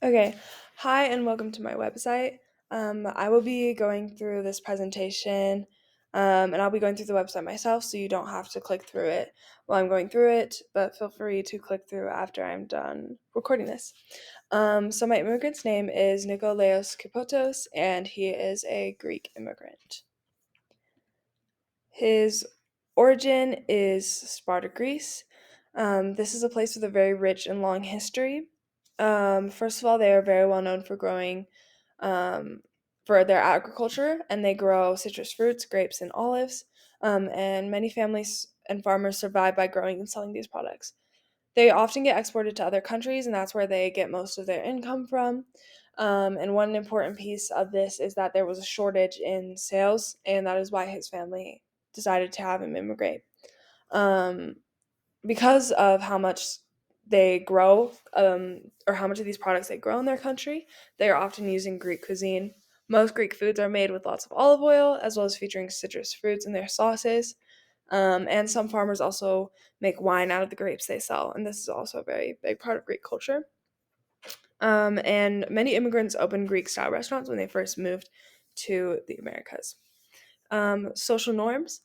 Okay. Hi, and welcome to my website. I will be going through this presentation, and I'll be going through the website myself, so you don't have to click through it while I'm going through it, but feel free to click through after I'm done recording this. So, my immigrant's name is Nikolaos Cupotos, and he is a Greek immigrant. His origin is Sparta, Greece. This is a place with a very rich and long history. First of all, they are very well known for growing um, for their agriculture, and they grow citrus fruits, grapes, and olives. And many families and farmers survive by growing and selling these products. They often get exported to other countries, and that's where they get most of their income from. And one important piece of this is that there was a shortage in sales, and that is why his family decided to have him immigrate. Um, because of how much they grow, or how much of these products they grow in their country, they are often using Greek cuisine. Most Greek foods are made with lots of olive oil, as well as featuring citrus fruits in their sauces. And some farmers also make wine out of the grapes they sell, and this is also a very big part of Greek culture. And many immigrants opened Greek style restaurants when they first moved to the Americas. Social norms.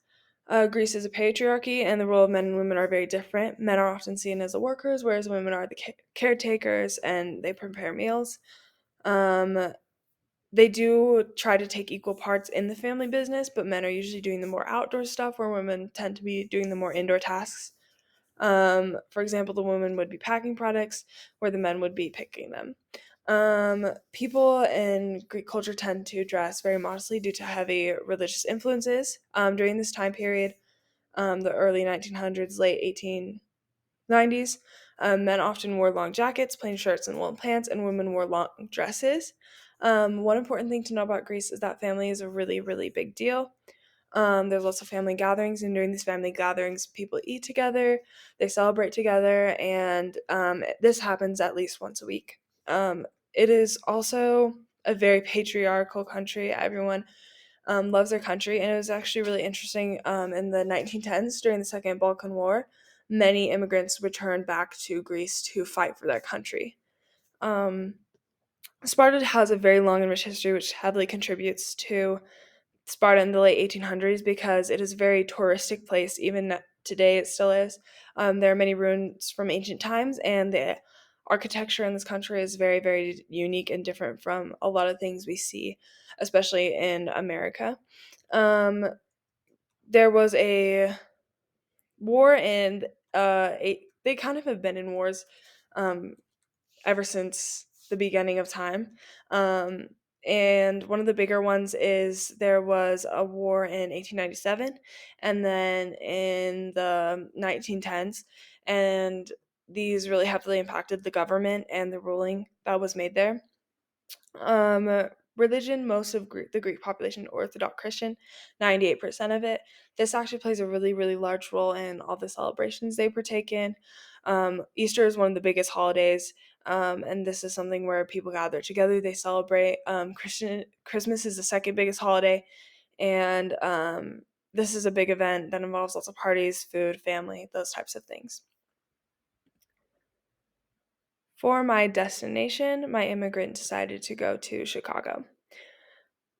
Greece is a patriarchy, and the role of men and women are very different. Men are often seen as the workers, whereas women are the caretakers and they prepare meals. Um, they do try to take equal parts in the family business, but men are usually doing the more outdoor stuff, where women tend to be doing the more indoor tasks. For example, the women would be packing products, where the men would be picking them. People in Greek culture tend to dress very modestly due to heavy religious influences. During this time period, the early 1900s, late 1890s, men often wore long jackets, plain shirts, and woolen pants, and women wore long dresses. One important thing to know about Greece is that family is a really, really big deal. There's lots of family gatherings, and during these family gatherings, people eat together, they celebrate together, and this happens at least once a week. It is also a very patriarchal country. Everyone loves their country, and it was actually really interesting. In the 1910s, during the Second Balkan War, many immigrants returned back to Greece to fight for their country. Um, Sparta has a very long and rich history, which heavily contributes to Sparta in the late 1800s because it is a very touristic place. Even today, it still is. There are many ruins from ancient times, and the architecture in this country is very, very unique and different from a lot of things we see, especially in America. Um, there was a war, and they kind of have been in wars um, ever since the beginning of time. Um, and one of the bigger ones is there was a war in 1897 and then in the 1910s. And these really heavily impacted the government and the ruling that was made there. Religion, most of the Greek population, Orthodox Christian, 98% of it. This actually plays a really, really large role in all the celebrations they partake in. Easter is one of the biggest holidays, and this is something where people gather together, they celebrate. Christmas is the second biggest holiday, and this is a big event that involves lots of parties, food, family, those types of things. For my destination, my immigrant decided to go to Chicago.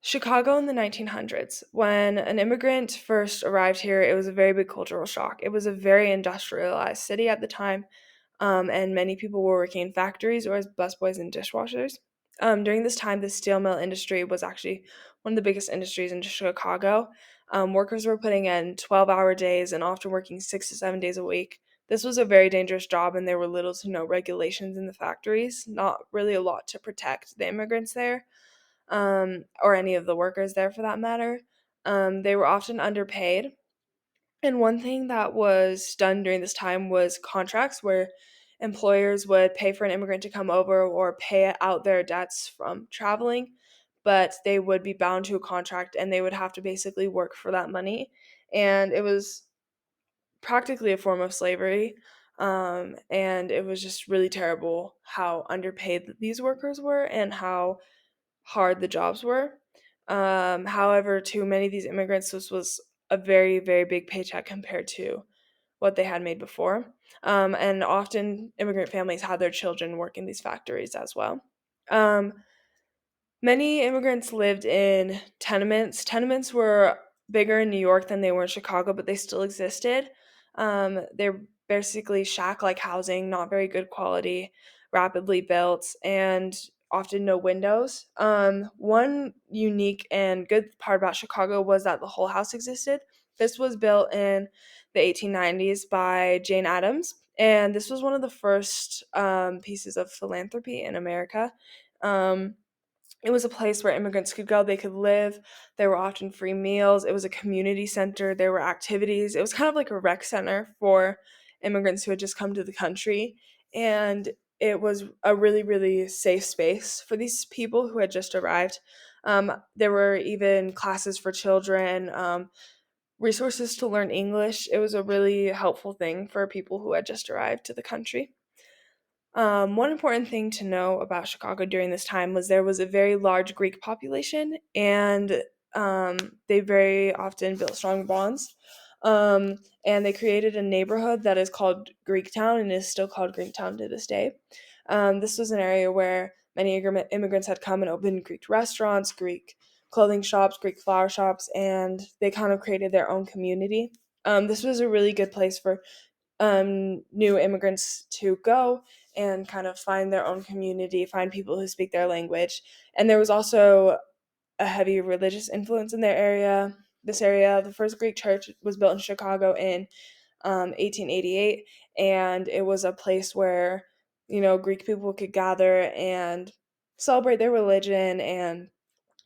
Chicago in the 1900s. When an immigrant first arrived here, it was a very big cultural shock. It was a very industrialized city at the time, and many people were working in factories or as busboys and dishwashers. During this time, the steel mill industry was actually one of the biggest industries in Chicago. Workers were putting in 12-hour days and often working 6 to 7 days a week. This was a very dangerous job, and there were little to no regulations in the factories, not really a lot to protect the immigrants there, or any of the workers there for that matter. They were often underpaid. And one thing that was done during this time was contracts where employers would pay for an immigrant to come over or pay out their debts from traveling, but they would be bound to a contract and they would have to basically work for that money. And it was practically a form of slavery. And it was just really terrible how underpaid these workers were and how hard the jobs were. However, to many of these immigrants, this was a very, very big paycheck compared to what they had made before. And often, immigrant families had their children work in these factories as well. Um, Many immigrants lived in tenements. Tenements were bigger in New York than they were in Chicago, but they still existed. They're basically shack-like housing, not very good quality, rapidly built, and often no windows. One unique and good part about Chicago was that the whole house existed. This was built in the 1890s by Jane Addams, and this was one of the first pieces of philanthropy in America. Um, it was a place where immigrants could go, they could live. There were often free meals. It was a community center. There were activities. It was kind of like a rec center for immigrants who had just come to the country. And it was a really, really safe space for these people who had just arrived. There were even classes for children, resources to learn English. It was a really helpful thing for people who had just arrived to the country. One important thing to know about Chicago during this time was there was a very large Greek population, and they very often built strong bonds. And they created a neighborhood that is called Greektown and is still called Greektown to this day. This was an area where many immigrants had come and opened Greek restaurants, Greek clothing shops, Greek flower shops, and they kind of created their own community. This was a really good place for new immigrants to go and kind of find their own community, find people who speak their language. And there was also a heavy religious influence in their area. This area, the first Greek church was built in Chicago in 1888, and it was a place where, Greek people could gather and celebrate their religion and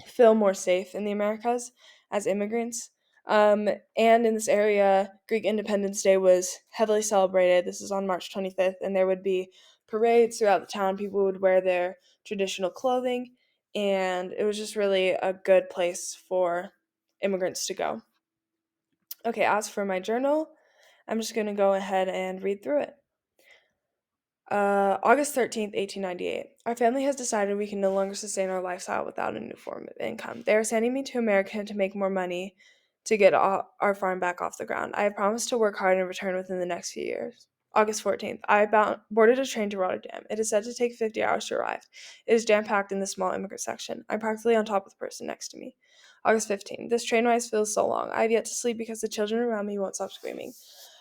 feel more safe in the Americas as immigrants. And in this area, Greek Independence Day was heavily celebrated. This is on March 25th, and there would be parades throughout the town. People would wear their traditional clothing, and it was just really a good place for immigrants to go. Okay, as for my journal, I'm just going to go ahead and read through it. August 13th, 1898. Our family has decided we can no longer sustain our lifestyle without a new form of income. They are sending me to America to make more money to get our farm back off the ground. I have promised to work hard and return within the next few years. August 14th. Boarded a train to Rotterdam. It is said to take 50 hours to arrive. It is jam packed in the small immigrant section. I'm practically on top of the person next to me. August 15th. This train ride feels so long. I have yet to sleep because the children around me won't stop screaming.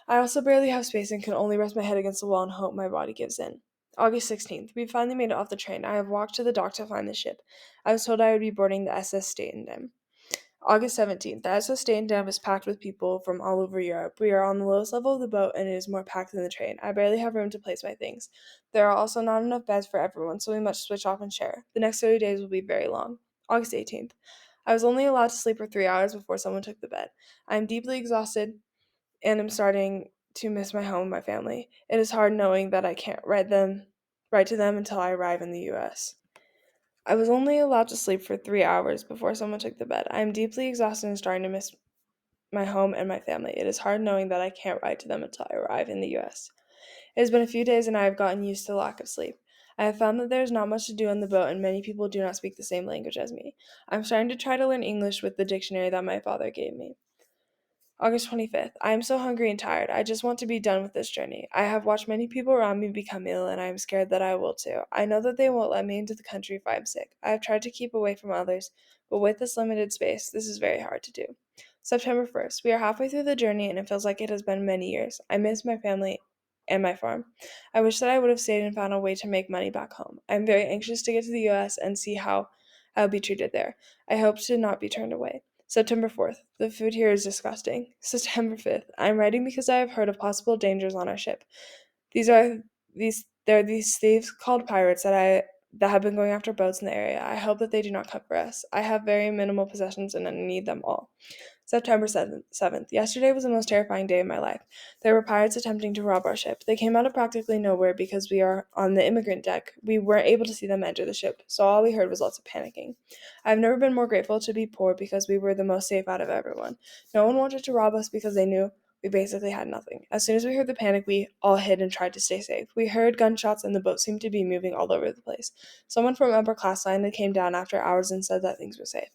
I also barely have space and can only rest my head against the wall and hope my body gives in. August 16th. We finally made it off the train. I have walked to the dock to find the ship. I was told I would be boarding the SS Statendam. August 17th. The SS Statendam is packed with people from all over Europe. We are on the lowest level of the boat and it is more packed than the train. I barely have room to place my things. There are also not enough beds for everyone, so we must switch off and share. The next 30 days will be very long. August 18th. I was only allowed to sleep for 3 hours before someone took the bed. I am deeply exhausted and am starting to miss my home and my family. It is hard knowing that I can't write to them until I arrive in the US. I was only allowed to sleep for 3 hours before someone took the bed. I am deeply exhausted and starting to miss my home and my family. It is hard knowing that I can't write to them until I arrive in the US. It has been a few days and I have gotten used to the lack of sleep. I have found that there is not much to do on the boat and many people do not speak the same language as me. I'm starting to try to learn English with the dictionary that my father gave me. August 25th. I am so hungry and tired. I just want to be done with this journey. I have watched many people around me become ill, and I am scared that I will too. I know that they won't let me into the country if I am sick. I have tried to keep away from others, but with this limited space, this is very hard to do. September 1st. We are halfway through the journey, and it feels like it has been many years. I miss my family and my farm. I wish that I would have stayed and found a way to make money back home. I am very anxious to get to the US and see how I will be treated there. I hope to not be turned away. September 4th. The food here is disgusting. September 5th. I am writing because I have heard of possible dangers on our ship. These are there are these thieves called pirates that have been going after boats in the area. I hope that they do not come for us. I have very minimal possessions and I need them all. September 7th. Yesterday was the most terrifying day of my life. There were pirates attempting to rob our ship. They came out of practically nowhere because we are on the immigrant deck. We weren't able to see them enter the ship, so all we heard was lots of panicking. I've never been more grateful to be poor because we were the most safe out of everyone. No one wanted to rob us because they knew we basically had nothing. As soon as we heard the panic, we all hid and tried to stay safe. We heard gunshots and the boat seemed to be moving all over the place. Someone from upper class line came down after hours and said that things were safe.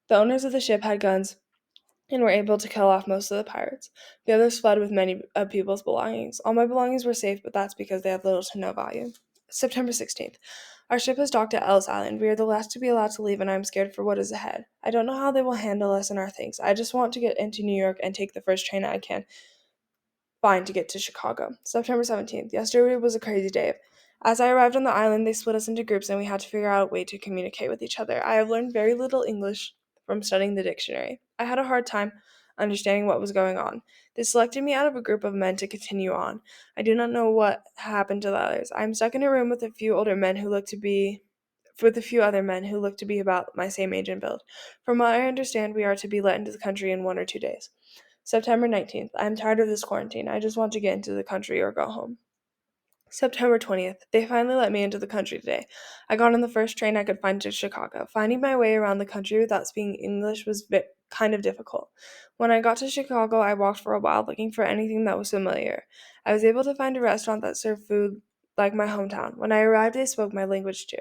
The owners of the ship had guns and were able to kill off most of the pirates. The others fled with many of people's belongings. All my belongings were safe, but that's because they had little to no value. September 16th. Our ship has docked at Ellis Island. We are the last to be allowed to leave, and I'm scared for what is ahead. I don't know how they will handle us and our things. I just want to get into New York and take the first train I can find to get to Chicago. September 17th. Yesterday was a crazy day. As I arrived on the island, they split us into groups and we had to figure out a way to communicate with each other. I have learned very little English from studying the dictionary. I had a hard time understanding what was going on. They selected me out of a group of men to continue on. I do not know what happened to the others. I am stuck in a room with a few older men who look to be with a few other men who look to be about my same age and build. From what I understand, we are to be let into the country in 1 or 2 days. September 19th. I am tired of this quarantine. I just want to get into the country or go home. September 20th. They finally let me into the country today. I got on the first train I could find to Chicago. Finding my way around the country without speaking English was kind of difficult. When I got to Chicago, I walked for a while looking for anything that was familiar. I was able to find a restaurant that served food like my hometown. When I arrived, they spoke my language too.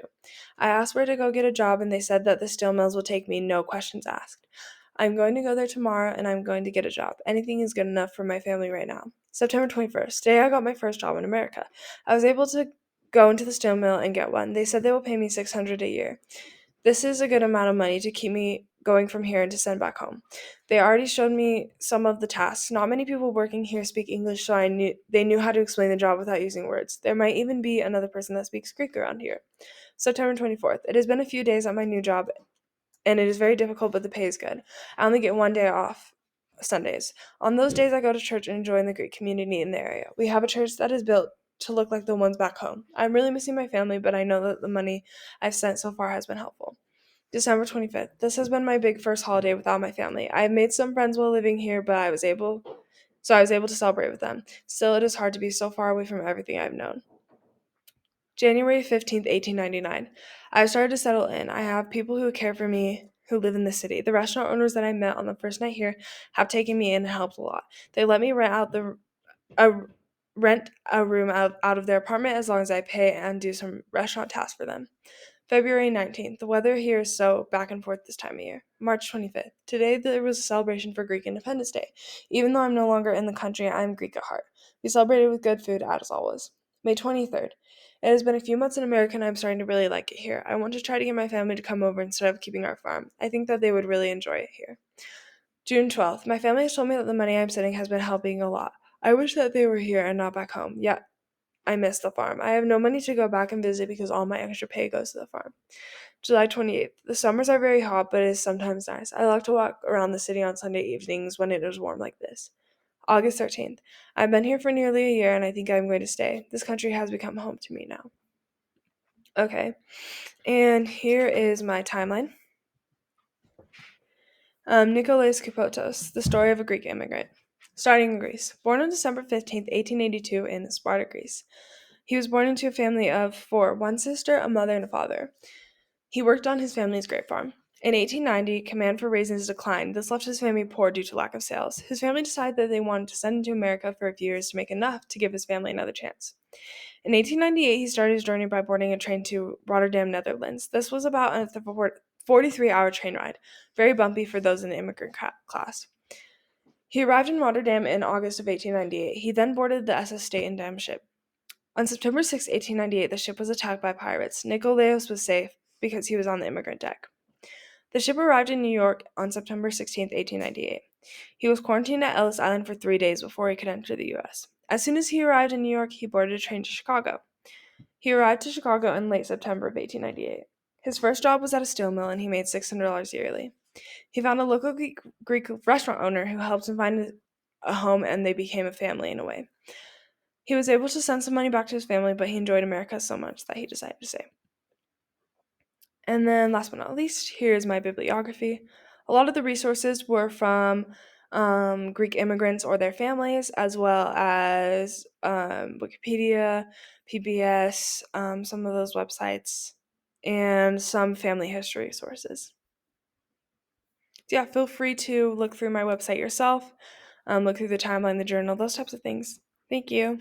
I asked where to go get a job, and they said that the steel mills will take me, no questions asked. I'm going to go there tomorrow and I'm going to get a job. Anything is good enough for my family right now. September 21st. Today I got my first job in America. I was able to go into the steel mill and get one. They said they will pay me $600 a year. This is a good amount of money to keep me going from here and to send back home. They already showed me some of the tasks. Not many people working here speak English, so they knew how to explain the job without using words. There might even be another person that speaks Greek around here. September 24th. It has been a few days at my new job and it is very difficult, but the pay is good. I only get one day off, Sundays. On those days, I go to church and join the Greek community in the area. We have a church that is built to look like the ones back home. I'm really missing my family, but I know that the money I've sent so far has been helpful. December 25th. This has been my big first holiday without my family. I have made some friends while living here, but I was able to celebrate with them. Still, it is hard to be so far away from everything I've known. January 15th, 1899. I've started to settle in. I have people who care for me who live in the city. The restaurant owners that I met on the first night here have taken me in and helped a lot. They let me a, rent a room out of their apartment as long as I pay and do some restaurant tasks for them. February 19th. The weather here is so back and forth this time of year. March 25th. Today there was a celebration for Greek Independence Day. Even though I'm no longer in the country, I am Greek at heart. We celebrated with good food, as always. May 23rd. It has been a few months in America and I'm starting to really like it here. I want to try to get my family to come over instead of keeping our farm. I think that they would really enjoy it here. June 12th. My family has told me that the money I'm sending has been helping a lot. I wish that they were here and not back home. Yet, I miss the farm. I have no money to go back and visit because all my extra pay goes to the farm. July 28th. The summers are very hot, but it is sometimes nice. I love to walk around the city on Sunday evenings when it is warm like this. August 13th. I've been here for nearly a year and I think I'm going to stay. This country has become home to me now. Okay, and here is my timeline. Nikolaos Cupotos, the story of a Greek immigrant. Starting in Greece. Born on December 15th, 1882 in Sparta, Greece. He was born into a family of four, one sister, a mother, and a father. He worked on his family's grape farm. In 1890, command for raisins declined. This left his family poor due to lack of sales. His family decided that they wanted to send him to America for a few years to make enough to give his family another chance. In 1898, he started his journey by boarding a train to Rotterdam, Netherlands. This was about a 43-hour train ride, very bumpy for those in the immigrant class. He arrived in Rotterdam in August of 1898. He then boarded the SS State and Dam ship. On September 6, 1898, the ship was attacked by pirates. Nikolaos was safe because he was on the immigrant deck. The ship arrived in New York on September 16, 1898. He was quarantined at Ellis Island for 3 days before he could enter the U.S. As soon as he arrived in New York, he boarded a train to Chicago. He arrived to Chicago in late September of 1898. His first job was at a steel mill, and he made $600 yearly. He found a local Greek restaurant owner who helped him find a home, and they became a family in a way. He was able to send some money back to his family, but he enjoyed America so much that he decided to stay. And then, last but not least, here's my bibliography. A lot of the resources were from Greek immigrants or their families, as well as Wikipedia, PBS, some of those websites, and some family history sources. So yeah, feel free to look through my website yourself, look through the timeline, the journal, those types of things. Thank you.